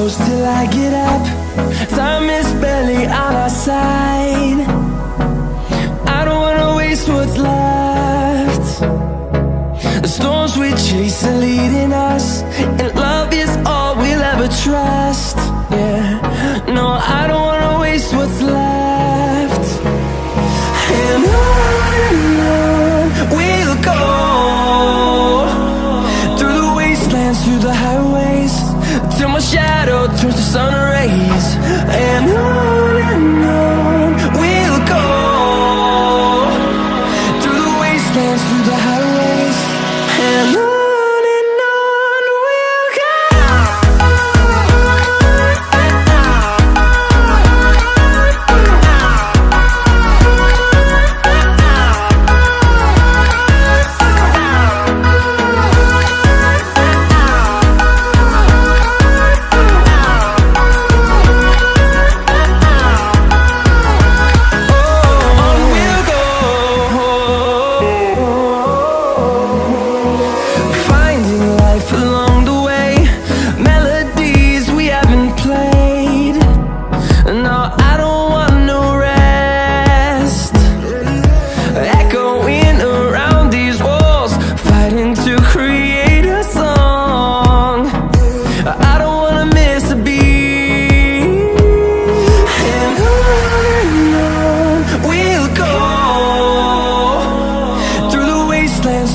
close till I get up. Time is barely on our side. I don't wanna waste what's left. The storms we chase are leading us, and love is all we'll ever trust. Yeah, no, I don't wanna waste what's left. And on we'll go, through the wastelands, through the highways, till my shadow turns to sun rays. And on we'll go, through the wastelands, through the highways, and on.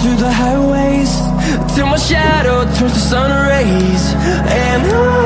Through the highways, till my shadow turns to sun rays. And on